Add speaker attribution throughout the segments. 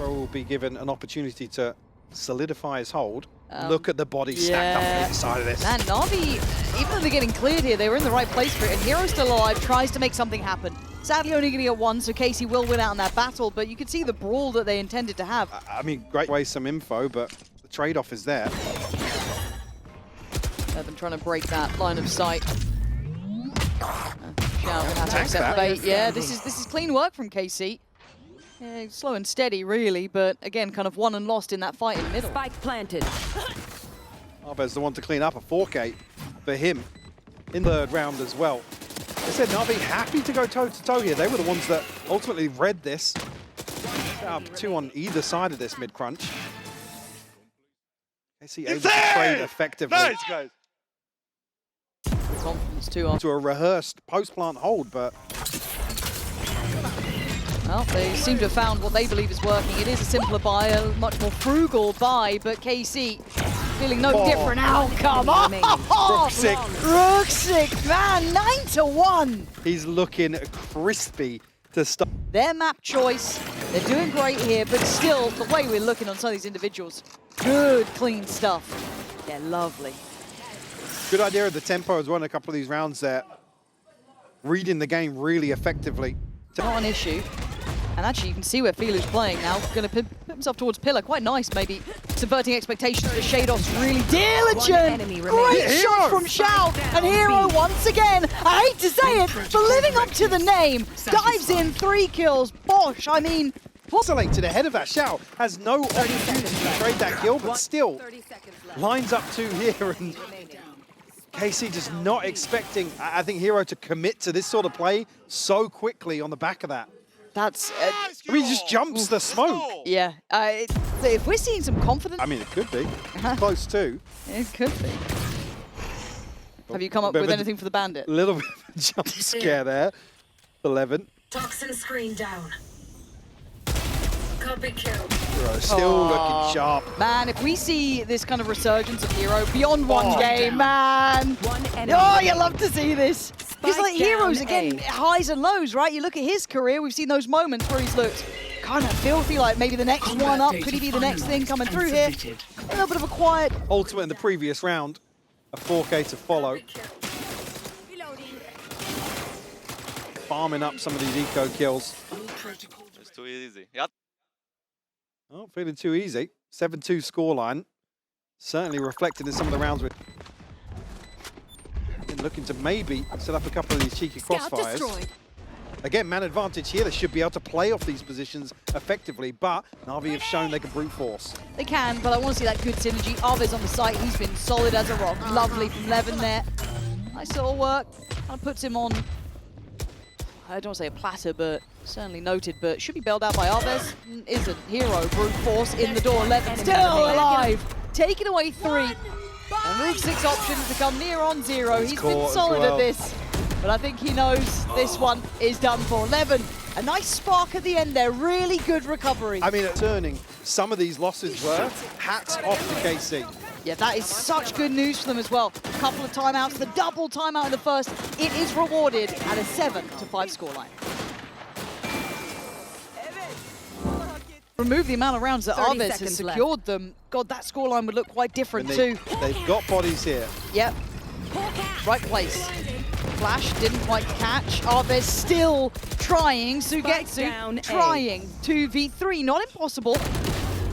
Speaker 1: Hero will be given an opportunity to solidify his hold. Look at the body stacked up on the side of this.
Speaker 2: Man, Na'Vi, even though they're getting cleared here, they were in the right place for it, and Hero's still alive, tries to make something happen. Sadly only going to get one, so Casey will win out in that battle, but you can see the brawl that they intended to have.
Speaker 1: I mean, great way some info, but the trade-off is there.
Speaker 2: They've been trying to break that line of sight. Shout will have to accept bait. Yeah, this is clean work from KC. Yeah, slow and steady, really, but again, kind of won and lost in that fight in the middle.
Speaker 3: Spike planted.
Speaker 1: Arvez the one to clean up a 4K for him in the third round as well. I said Na'Vi happy to go toe-to-toe here. They were the ones that ultimately read this. Two on either side of this mid-crunch. KC able to trade effectively.
Speaker 4: Nice, guys.
Speaker 2: Confidence too.
Speaker 1: To a rehearsed post-plant hold, but...
Speaker 2: Well, they seem to have found what they believe is working. It is a simpler buy, a much more frugal buy, but KC feeling no different now. Come on!
Speaker 1: Rooksick.
Speaker 2: Rooksick, man, 9-1!
Speaker 1: He's looking crispy to start.
Speaker 2: Their map choice, they're doing great here, but still, the way we're looking on some of these individuals, good, clean stuff. Yeah, lovely.
Speaker 1: Good idea of the tempo as well in a couple of these rounds there. Reading the game really effectively.
Speaker 2: Not an issue. And actually, you can see where Feelu's playing now. Going to put himself towards Pillar. Quite nice, maybe. Subverting expectations. The Shadoff's really diligent. Great shot from Shao. And Hero, once again, I hate to say it, but living up to the name, dives in 3 kills. Bosh, I mean...
Speaker 1: Isolated ahead of that. Shao has no opportunity to trade that kill, but still lines up 2 here. And KC just not expecting, I think, Hero to commit to this sort of play so quickly on the back of that.
Speaker 2: That's...
Speaker 1: I mean, he just jumps the smoke.
Speaker 2: Yeah. If we're seeing some confidence...
Speaker 1: I mean, it could be. Close too.
Speaker 2: It could be. Have you come up with anything for the Bandit?
Speaker 1: A little bit of a jump scare there. 11.
Speaker 5: Toxin screen down. Copy kill.
Speaker 1: Hero still looking sharp.
Speaker 2: Man, if we see this kind of resurgence of Hero beyond one game, man. You love to see this. He's like Heroes, again, highs and lows, right? You look at his career, we've seen those moments where he's looked kind of filthy, like maybe the next one up. Could he be the next thing coming through here? A little bit of a quiet.
Speaker 1: Ultimate in the previous round. A 4K to follow. Farming up some of these eco kills.
Speaker 4: It's too easy. Yeah.
Speaker 1: Oh, feeling too easy. 7-2 scoreline. Certainly reflected in some of the rounds with. Looking to maybe set up a couple of these cheeky crossfires. Again, man advantage here. They should be able to play off these positions effectively, but Na'Vi have shown they can brute force.
Speaker 2: They can, but I want to see that good synergy. Arvez on the site. He's been solid as a rock. Lovely from Levin there. Nice little work. Kind of puts him on, I don't want to say a platter, but certainly noted, but should be bailed out by Arvez. Isn't. Hero, brute force in the door. Levin still alive. Taking away 3. And Rook 6 options become near on 0. He's been solid at this, but I think he knows this one is done for. 11, a nice spark at the end there. Really good recovery.
Speaker 1: I mean, turning some of these losses were hats off to KC.
Speaker 2: Yeah, that is such good news for them as well. A couple of timeouts, the double timeout in the first. It is rewarded at a 7-5 scoreline. Remove the amount of rounds that Arvez has secured them. God, that scoreline would look quite different too.
Speaker 1: They've got bodies here.
Speaker 2: Yep. Right place. Flash didn't quite catch. Arvez still trying. Sugetsu trying. 2v3, not impossible.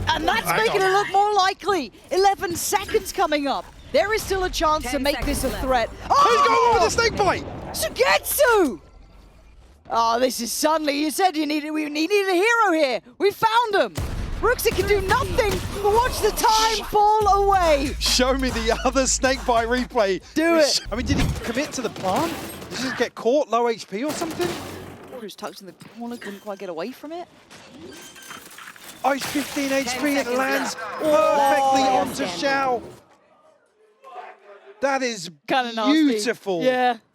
Speaker 2: And that's making it look more likely. 11 seconds coming up. There is still a chance to make this a threat.
Speaker 1: Who's going on with the snake bite?
Speaker 2: Sugetsu! Oh, this is suddenly, you said we needed a hero here. We found him. Rooksy can do nothing but watch the time fall away.
Speaker 1: Show me the other snakebite replay.
Speaker 2: Do it.
Speaker 1: I mean, did he commit to the plant? Did he just get caught low HP or something?
Speaker 2: Who's tucked in the corner, couldn't quite get away from it.
Speaker 1: Oh, he's 15 HP, it lands perfectly onto Shao. That is beautiful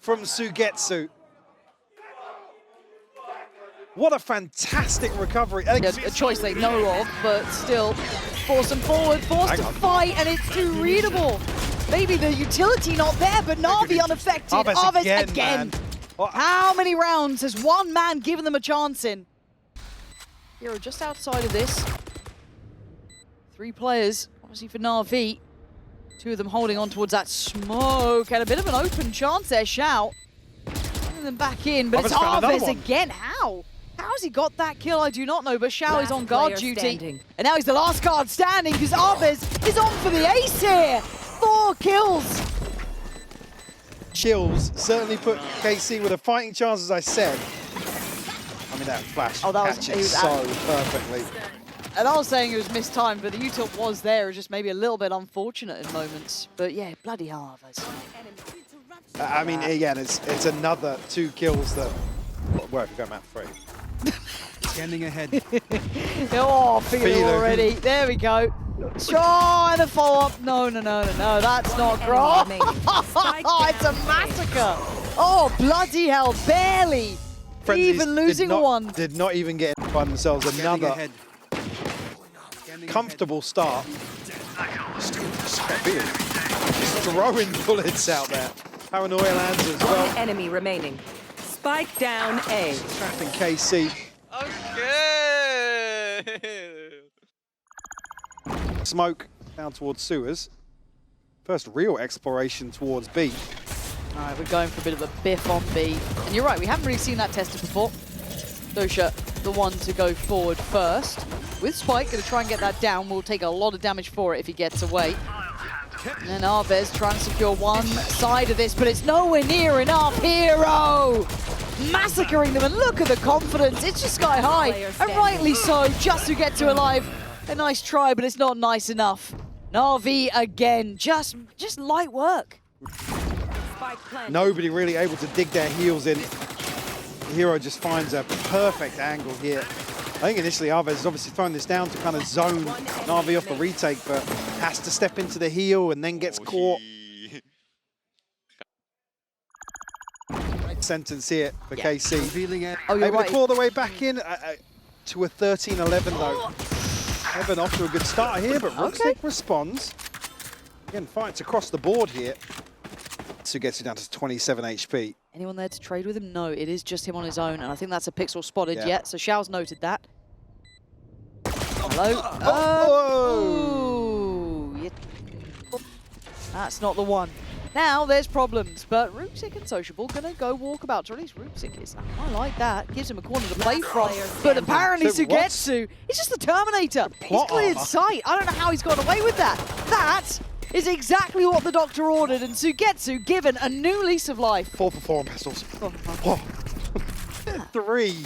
Speaker 1: from Sugetsu. What a fantastic recovery.
Speaker 2: Yeah, a choice they know of, but still, force them forward, forced to fight, and it's too readable. Maybe the utility not there, but Na'Vi unaffected. Arvez again. How many rounds has one man given them a chance in? Hero just outside of this. 3 players, obviously for Na'Vi. 2 of them holding on towards that smoke, and a bit of an open chance there, Xiao. Bringing them back in, but it's Arvez again. How? How has he got that kill? I do not know, but Xiao is on guard duty. And now he's the last guard standing because Arvez is on for the ace here. 4 kills.
Speaker 1: Chills certainly put KC with a fighting chance, as I said. I mean, that flash catches so perfectly.
Speaker 2: And I was saying it was mistimed, but the U-tilt was there. It was just maybe a little bit unfortunate in moments. But yeah, bloody Arvez.
Speaker 1: I mean, again, it's another 2 kills that... Well, if you go map 3.
Speaker 3: Scanning ahead.
Speaker 2: Oh, Philo already. There we go. And a follow-up. No, that's not Grom. It's a massacre. Oh, bloody hell, barely.
Speaker 1: Frenzies
Speaker 2: even losing one.
Speaker 1: Did not even get in by themselves. Another comfortable start. Just throwing bullets out there. Paranoia lands as well.
Speaker 5: One enemy remaining. Spike down A.
Speaker 1: Trapping KC.
Speaker 4: Okay.
Speaker 1: Smoke down towards sewers. First real exploration towards B.
Speaker 2: All right, we're going for a bit of a biff on B. And you're right, we haven't really seen that tested before. Dosha, the one to go forward first. With Spike, going to try and get that down. Will take a lot of damage for it if he gets away. And then Arvez trying to secure one side of this, but it's nowhere near enough. Hero massacring them, and look at the confidence. It's just sky high, and rightly so, just to get to alive. A nice try, but it's not nice enough. Na'Vi again, just light work.
Speaker 1: Nobody really able to dig their heels in. Hero just finds a perfect angle here. I think initially Arvez has obviously thrown this down to kind of zone Na'Vi off the retake, but has to step into the heel and then gets caught. Right sentence here for KC.
Speaker 2: Oh, you're
Speaker 1: able
Speaker 2: right.
Speaker 1: to claw the way back in to a 13-11 though. Evan off to a good start here, but Ruxic responds. Again, fights across the board here. So gets you down to 27 HP.
Speaker 2: Anyone there to trade with him? No, it is just him on his own, and I think that's a pixel spotted yet, so Xiao's noted that. Hello?
Speaker 1: Oh!
Speaker 2: Yeah. That's not the one. Now there's problems, but Ruxic and Sociable gonna go walkabout, or at least Ruxic is. I like that. Gives him a corner to play from, but apparently Sugetsu is just the Terminator. He's cleared sight. I don't know how he's got away with that. That is exactly what the doctor ordered, and Sugetsu given a new lease of life.
Speaker 1: 4 for 4 on pistols. 3.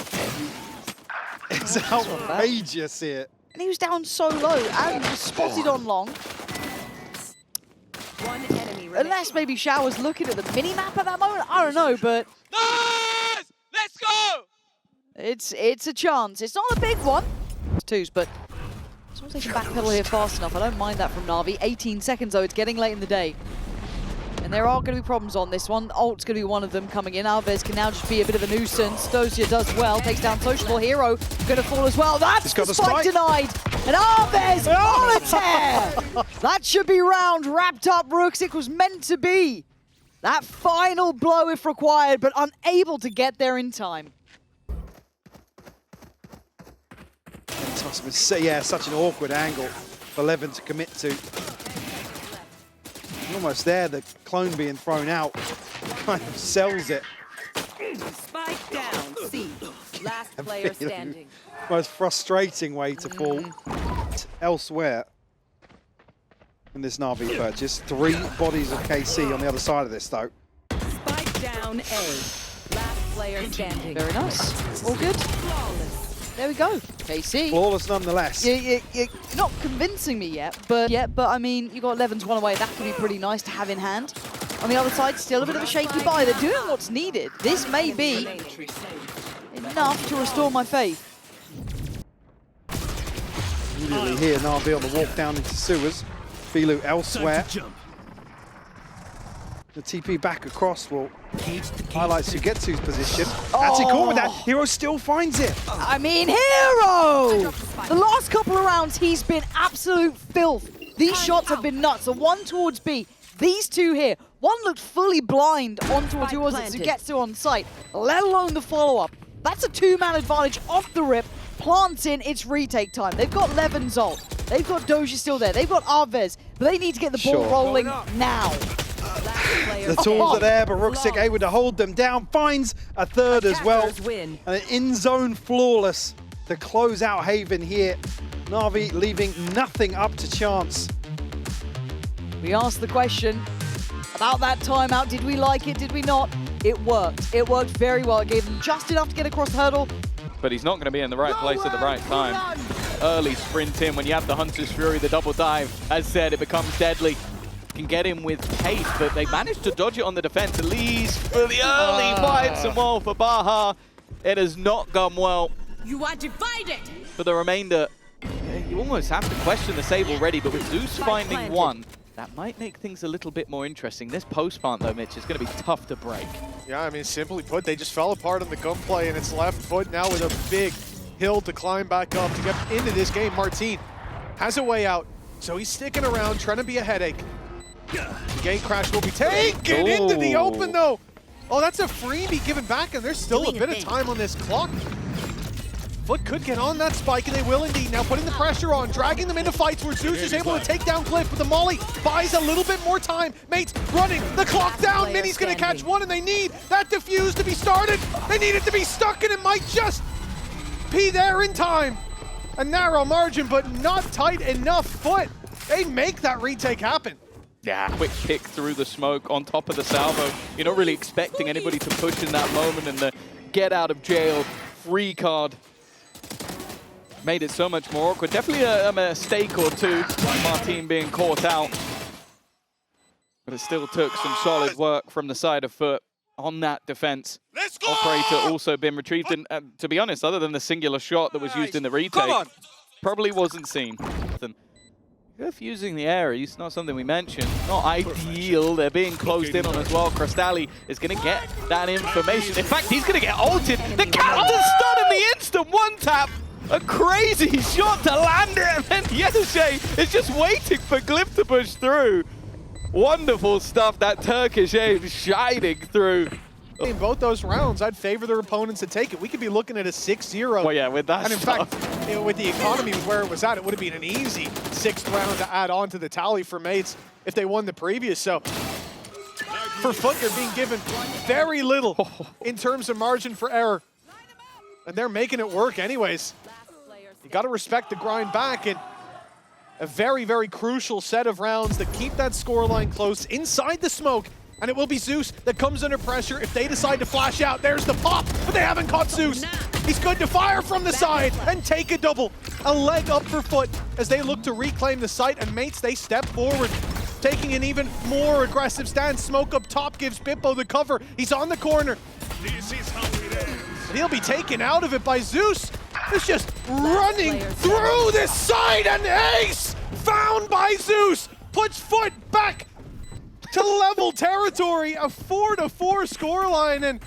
Speaker 1: It's outrageous here.
Speaker 2: And he was down so low and was spotted on long.
Speaker 5: One enemy remaining.
Speaker 2: Unless maybe Xiao was looking at the mini-map at that moment. I don't know, but
Speaker 4: Nice! Let's go!
Speaker 2: it's a chance. It's not a big one. It's 2s, but as long as they can backpedal here fast enough, I don't mind that from Na'Vi. 18 seconds though, it's getting late in the day. And there are going to be problems on this one. Ult's going to be one of them coming in. Alves can now just be a bit of a nuisance. Dosia does well, takes down Sociable. Hero going to fall as well. That's the spike denied. And Alves on a tear! That should be round wrapped up. Ruxic was meant to be that final blow if required, but unable to get there in time.
Speaker 1: Yeah, such an awkward angle for Levin to commit to. Almost there, the clone being thrown out kind of sells it.
Speaker 5: Spike down C. Last player standing.
Speaker 1: Most frustrating way to fall. Elsewhere in this Na'Vi purchase, 3 bodies of KC on the other side of this though.
Speaker 5: Spike down A. Last player standing.
Speaker 2: Very nice. All good. There we go. KC.
Speaker 1: Flawless nonetheless.
Speaker 2: You're not convincing me yet, but I mean, you got 11's one away. That could be pretty nice to have in hand. On the other side, still a bit of a shaky buy. They're doing what's needed. This may be enough to restore my faith.
Speaker 1: Immediately here, Na'Vi on the walk down into sewers. Filu elsewhere. The TP back across will highlight Sugetsu's position. Actually caught with that. Hero still finds it.
Speaker 2: I mean, Hero! The last couple of rounds, he's been absolute filth. These shots have been nuts. The one towards B, these 2 here. One looked fully blind on towards who was it? Sugetsu on site, let alone the follow-up. That's a 2-man advantage off the rip. plants in, it's retake time. They've got Levin's ult. They've got Doja still there. They've got Arvez. But they need to get the ball rolling now.
Speaker 1: The tools are there, but Rooksik able to hold them down. Finds a third as well.
Speaker 5: Win.
Speaker 1: And an in-zone flawless to close out Haven here. Na'Vi leaving nothing up to chance.
Speaker 2: We asked the question about that timeout. Did we like it? Did we not? It worked. It worked very well. It gave them just enough to get across the hurdle.
Speaker 4: But he's not going to be in the right place at the right time. Early sprint in when you have the Hunter's Fury, the double dive. As said, it becomes deadly. Can get him with pace, but they managed to dodge it on the defense. At least for the early fights and well for Baha. It has not gone well.
Speaker 5: You are divided.
Speaker 4: For the remainder, you almost have to question the save already, but with Zeus finding one, that might make things a little bit more interesting. This post plant, though, Mitch, is going to be tough to break.
Speaker 6: Yeah, I mean, simply put, they just fell apart on the gunplay, and it's left foot now with a big hill to climb back up to get into this game. Martin has a way out, so he's sticking around, trying to be a headache. Gate crash will be taken into the open, though. Oh, that's a freebie given back, and there's still a bit of time on this clock. Foot could get on that spike, and they will indeed. Now putting the pressure on, dragging them into fights where Zeus is able to take down Cliff, but the Molly buys a little bit more time. Mates running the clock down. Minnie's going to catch one, and they need that defuse to be started. They need it to be stuck, and it might just be there in time. A narrow margin, but not tight enough. Foot, they make that retake happen.
Speaker 4: Yeah, quick pick through the smoke on top of the salvo. You're not really expecting anybody to push in that moment, and the get out of jail free card made it so much more awkward. Definitely a mistake or two by Martin being caught out. But it still took some solid work from the side of Foot on that defense. Operator also been retrieved, and to be honest, other than the singular shot that was used in the retake, probably wasn't seen. If using the area, it's not something we mentioned. Not ideal. They're being closed in on as well. Cristalli is going to get that information. In fact, he's going to get ulted. The counter's stun in the instant. One tap. A crazy shot to land it. And then Yenishay is just waiting for Glyph to push through. Wonderful stuff. That Turkish aim shining through.
Speaker 6: In both those rounds, I'd favor their opponents to take it. We could be looking at a 6-0.
Speaker 4: Well, yeah, with that
Speaker 6: And in
Speaker 4: stuff.
Speaker 6: fact, with the economy where it was at, it would have been an easy 6th round to add on to the tally for Mates if they won the previous. So for Foot, they're being given very little in terms of margin for error. And they're making it work anyways. You got to respect the grind back, and a very, very crucial set of rounds that keep that scoreline close inside the smoke. And it will be Zeus that comes under pressure if they decide to flash out. There's the pop, but they haven't caught Zeus. He's good to fire from the side and take a double. A leg up for Foot as they look to reclaim the site, and Mates, they step forward, taking an even more aggressive stance. Smoke up top gives Bippo the cover. He's on the corner.
Speaker 7: This is how it is.
Speaker 6: And he'll be taken out of it by Zeus. It's just running through this side, and ace found by Zeus puts Foot back to level territory. A 4-4 scoreline, and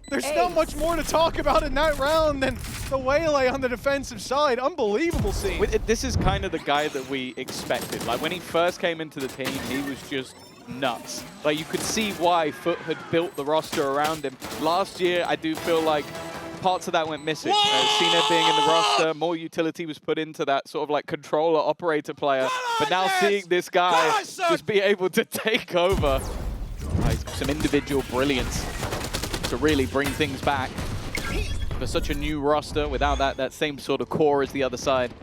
Speaker 6: there's not much more to talk about in that round than the waylay on the defensive side. Unbelievable scene.
Speaker 4: This is kind of the guy that we expected. Like when he first came into the team, he was just nuts. Like you could see why Foot had built the roster around him. Last year, I do feel like parts of that went missing. Cena being in the roster, more utility was put into that sort of like controller operator player. But now seeing this guy just be able to take over, he's got some individual brilliance to really bring things back for such a new roster without that same sort of core as the other side.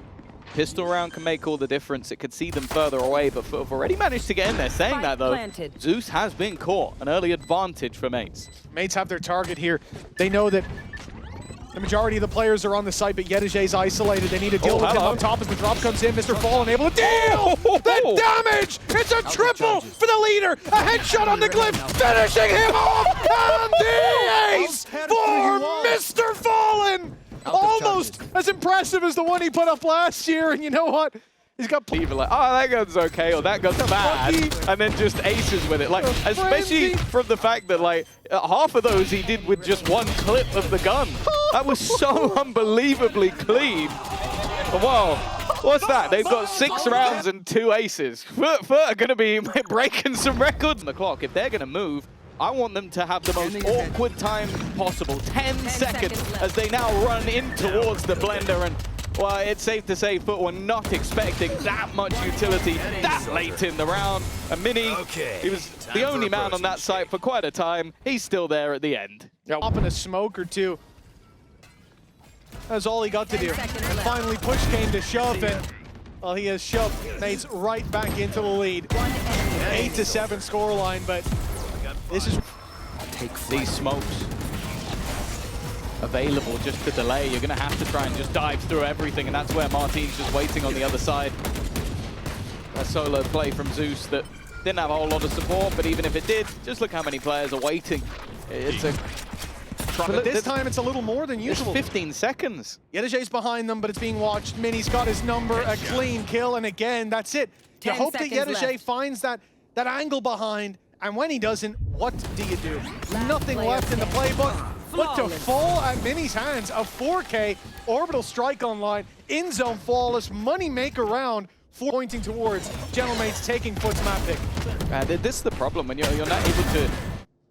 Speaker 4: Pistol round can make all the difference. It could see them further away, but have already managed to get in there. Saying that though, Zeus has been caught. An early advantage for Mates.
Speaker 6: Mates have their target here. They know that the majority of the players are on the site, but Yedijay's isolated. They need to deal with him up top as the drop comes in. Mr. Fallen able to deal the damage! It's a triple for the leader! A headshot on the Glyph, finishing him off! And the ace for Mr. Fallen! Almost as impressive as the one he put up last year, and you know what? He's got
Speaker 4: Even like, oh, that gun's okay, or that gun's bad, and then just aces with it. Like, especially from the fact that like half of those he did with just one clip of the gun. That was so unbelievably clean. Whoa, what's that? They've got 6 rounds and 2 aces. Foot are going to be breaking some records on the clock. If they're going to move, I want them to have the most awkward time possible. 10 seconds as they now run in towards the blender. And well, it's safe to say Foot were not expecting that much utility that late in the round. And Mini, he was the only man on that site for quite a time. He's still there at the end.
Speaker 6: Up in a smoke or two. That's all he got to do. And finally, push came to shove, and well, he has shoved mates right back into the lead. 8-7 scoreline, but this is
Speaker 4: these smokes available just to delay. You're going to have to try and just dive through everything, and that's where Martin's just waiting on the other side. A solo play from Zeus that didn't have a whole lot of support, but even if it did, just look how many players are waiting. It's a...
Speaker 6: But this time it's a little more than usual.
Speaker 4: 15 seconds.
Speaker 6: Yedajay's behind them, but it's being watched. Mini's got his number, a clean kill, and again, that's it. You hope that Yedajay finds that angle behind, and when he doesn't, what do you do? Nothing left in the playbook, but to fall at Mini's hands, a 4K orbital strike online, in-zone flawless, money maker round, pointing towards Gentlemates taking Foot's map pick.
Speaker 4: This is the problem, when you're not able to...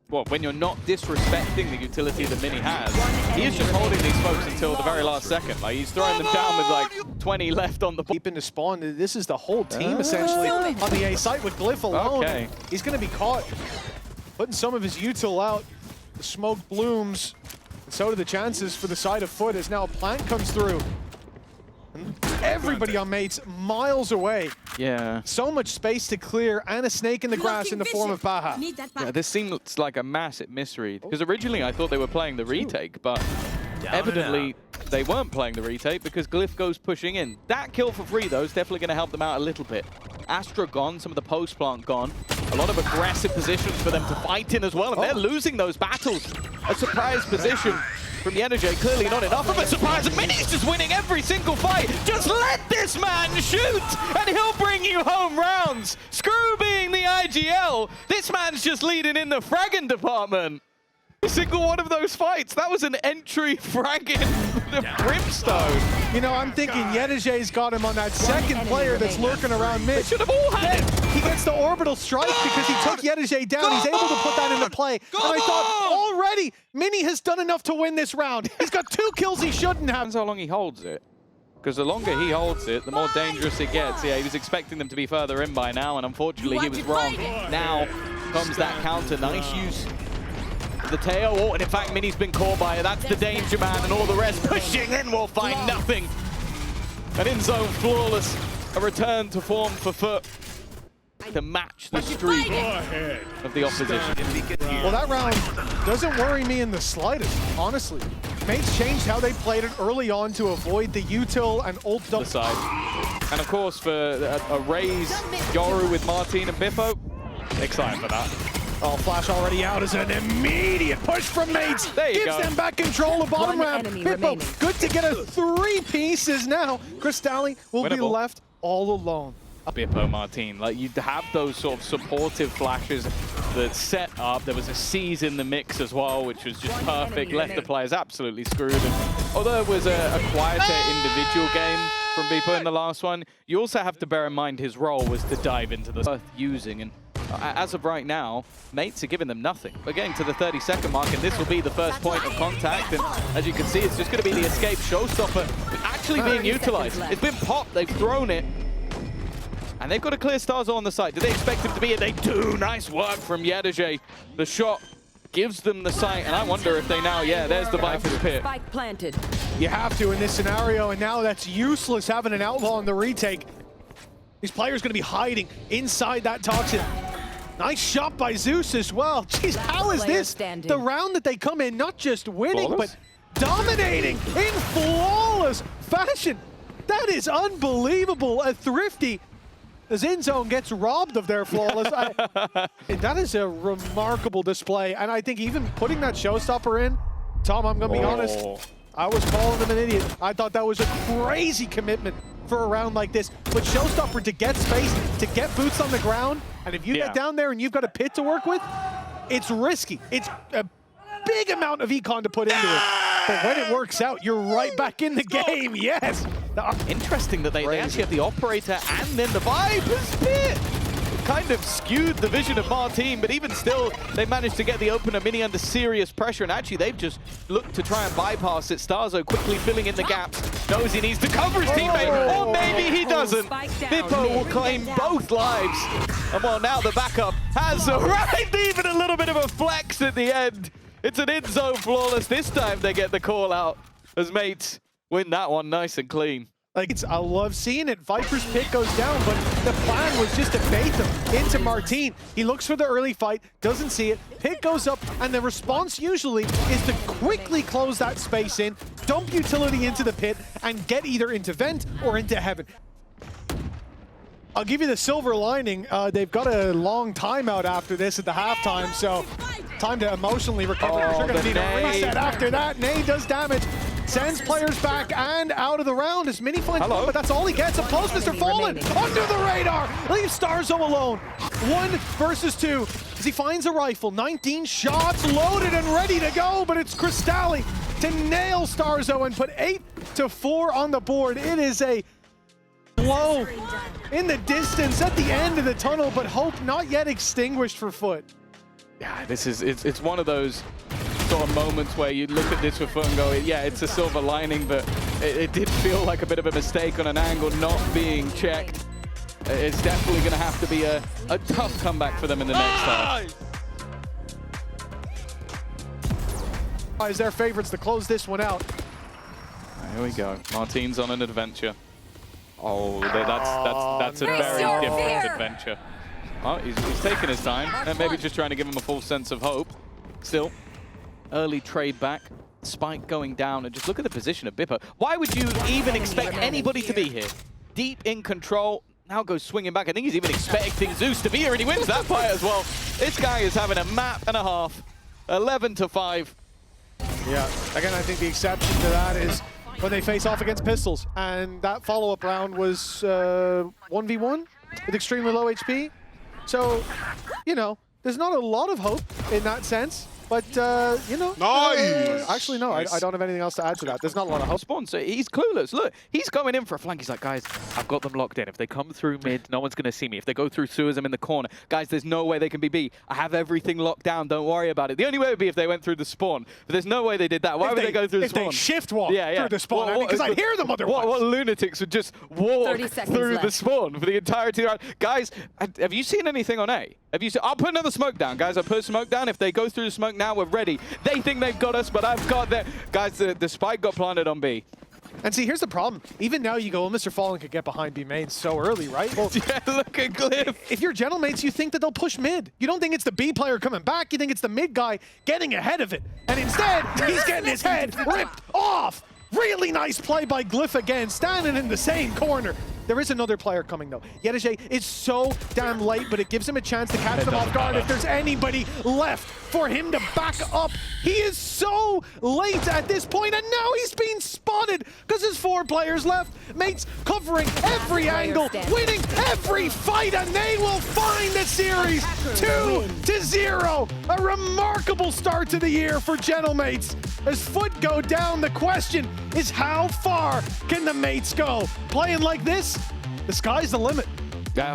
Speaker 4: Well, when you're not disrespecting the utility that Mini has, he is just holding these folks until the very last second. Like, he's throwing them down with like 20 left on the board.
Speaker 6: Deep into spawn, this is the whole team essentially on the A site with Glyph alone.
Speaker 4: Okay.
Speaker 6: He's going to be caught putting some of his util out. The smoke blooms, and so do the chances for the side of Foot as now a plant comes through. And everybody on mates miles away.
Speaker 4: Yeah.
Speaker 6: So much space to clear, and a snake in the grass in the form of Baha.
Speaker 4: Yeah, this seems like a massive misread. Because originally I thought they were playing the retake, but evidently they weren't playing the retake because Glyph goes pushing in. That kill for free, though, is definitely going to help them out a little bit. Astra gone, some of the post plant gone. A lot of aggressive positions for them to fight in as well, and they're losing those battles. A surprise position from Yedajay, clearly not enough of a surprise. And Mini's just winning every single fight. Just let this man shoot, and he'll bring you home rounds. Screw being the IGL. This man's just leading in the fragging department. Every single one of those fights, that was an entry fragging the Brimstone.
Speaker 6: You know, I'm thinking Yedajay's got him on that second player that's lurking around mid.
Speaker 4: They should have all had it.
Speaker 6: He gets the orbital strike because he took Yedajay down. He's able to put that into play. And I thought already, Mini has done enough to win this round. He's got 2 kills he shouldn't have.
Speaker 4: Depends how long he holds it. Because the longer he holds it, the more dangerous it gets. Yeah, he was expecting them to be further in by now, and unfortunately he was wrong. Now comes that counter. Nice use. The tail, oh, and in fact Mini's been caught by it. That's the danger man, and all the rest pushing in will find nothing. An in-zone flawless, a return to form for Foot to match the streak of the opposition.
Speaker 6: Well, that round doesn't worry me in the slightest, honestly. Mates changed how they played it early on to avoid the util and ult
Speaker 4: The side. And of course for a raise Yoru with Martin and Biffo, excited for that.
Speaker 6: Oh, flash already out as an immediate push from mates.
Speaker 4: There you
Speaker 6: Gives
Speaker 4: go.
Speaker 6: them back control of bottom round. Bippo, good to get a 3 pieces now. Crystalli will be left all alone.
Speaker 4: Bippo Martin, like you'd have those sort of supportive flashes that set up. There was a seize in the mix as well, which was just perfect. Left the players absolutely screwed. And although it was a quieter individual game from Bippo in the last one, you also have to bear in mind his role was to dive into the worth using. And as of right now, mates are giving them nothing. We're getting to the 30-second mark, and this will be the first point of contact. And as you can see, it's just going to be the escape showstopper actually being utilized. It's been popped, they've thrown it. And they've got a clear Starzo on the side. Do they expect him to be? They do. Nice work from Yedajay. The shot gives them the sight, and I wonder if they now, yeah, there's the Viper's Pit.
Speaker 5: Spike planted.
Speaker 6: You have to in this scenario, and now that's useless having an outlaw on the retake. These players going to be hiding inside that toxin. Nice shot by Zeus as well. Jeez, how is this the round that they come in not just winning, but dominating in flawless fashion? That is unbelievable. A Thrifty, the Zen Zone gets robbed of their flawless. That is a remarkable display, and I think even putting that showstopper in, Tom, I'm going to be honest, I was calling him an idiot. I thought that was a crazy commitment for a round like this. But showstopper to get space, to get boots on the ground, and if you get down there and you've got a pit to work with, it's risky. It's a big amount of econ to put into it. But when it works out, you're right back in the game, yes!
Speaker 4: Interesting that they actually have the operator and then the Viper's Pit. kind of skewed the vision of Martin, but even still, they managed to get the opener Mini under serious pressure, and actually they've just looked to try and bypass it. Starzo quickly filling in the gaps, knows he needs to cover his teammate, or maybe he doesn't. Bippo will claim both lives, and well, now the backup has arrived, even a little bit of a flex at the end. It's an in-zone flawless. This time they get the call out as mates win that one nice and clean.
Speaker 6: Like, I love seeing it. Viper's pick goes down, but the plan was just to bait them into Martin. He looks for the early fight, doesn't see it. Pick goes up, and the response usually is to quickly close that space in, dump utility into the pit, and get either into vent or into heaven. I'll give you the silver lining. They've got a long timeout after this at the halftime, so time to emotionally recover. They're going to need a reset after that. Nade does damage. Sends players back and out of the round as Mini finds one, but that's all he gets. A post, Mr. Fallen under the radar. Leaves Starzo alone. 1 versus 2 as he finds a rifle. 19 shots loaded and ready to go, but it's Cristalli to nail Starzo and put 8-4 on the board. It is a blow in the distance at the end of the tunnel, but hope not yet extinguished for Foot.
Speaker 4: Yeah, it's one of those sort of moments where you look at this for Foot and go, yeah, it's a silver lining, but it did feel like a bit of a mistake on an angle not being checked. It's definitely going to have to be a tough comeback for them in the next half.
Speaker 6: Is their favorites to close this one out.
Speaker 4: Here we go. Martin's on an adventure. Oh, that's a very different adventure. Oh, he's taking his time and maybe just trying to give him a full sense of hope. Still, early trade back, spike going down, and just look at the position of Bippo. Why would you even expect anybody to be here? Deep in control, now goes swinging back. I think he's even expecting Zeus to be here, and he wins that fight as well. This guy is having a map and a half, 11-5.
Speaker 6: Yeah, again, I think the exception to that is when they face off against pistols, and that follow-up round was 1v1 with extremely low HP. So, you know, there's not a lot of hope in that sense, but, you know.
Speaker 7: Nice!
Speaker 6: Actually, no, I don't have anything else to add to that. There's not a lot of hope.
Speaker 4: Spawn, so he's clueless. Look, he's going in for a flank. He's like, guys, I've got them locked in. If they come through mid, no one's going to see me. If they go through sewers, I'm in the corner. Guys, there's no way they can be B. I have everything locked down. Don't worry about it. The only way would be if they went through the spawn. But there's no way they did that. Why would they go through the spawn?
Speaker 6: If they shift walk through the spawn, because I'd hear them otherwise.
Speaker 4: What lunatics would just walk through the spawn for the entirety of the round? Guys, have you seen anything on A? Have you seen? I'll put another smoke down, guys. I'll put smoke down. If they go through the smoke now, we're ready. They think they've got us, but I've got them. Guys, the spike got planted on B.
Speaker 6: And see, here's the problem. Even now you go, well, Mr. Fallen could get behind B main so early, right? Well,
Speaker 4: yeah, look at Glyph.
Speaker 6: If you're gentle mates, you think that they'll push mid. You don't think it's the B player coming back. You think it's the mid guy getting ahead of it. And instead, he's getting his head ripped off. Really nice play by Glyph again, standing in the same corner. There is another player coming, though. Yedege is so damn late, but it gives him a chance to catch them off guard if there's anybody left for him to back up. He is so late at this point, and now he's being spotted because there's 4 players left. Mates covering every angle, winning every fight, and they will find the series 2-0. A remarkable start to the year for Gentle Mates. As Foot go down, the question is how far can the Mates go? Playing like this, the sky's the limit.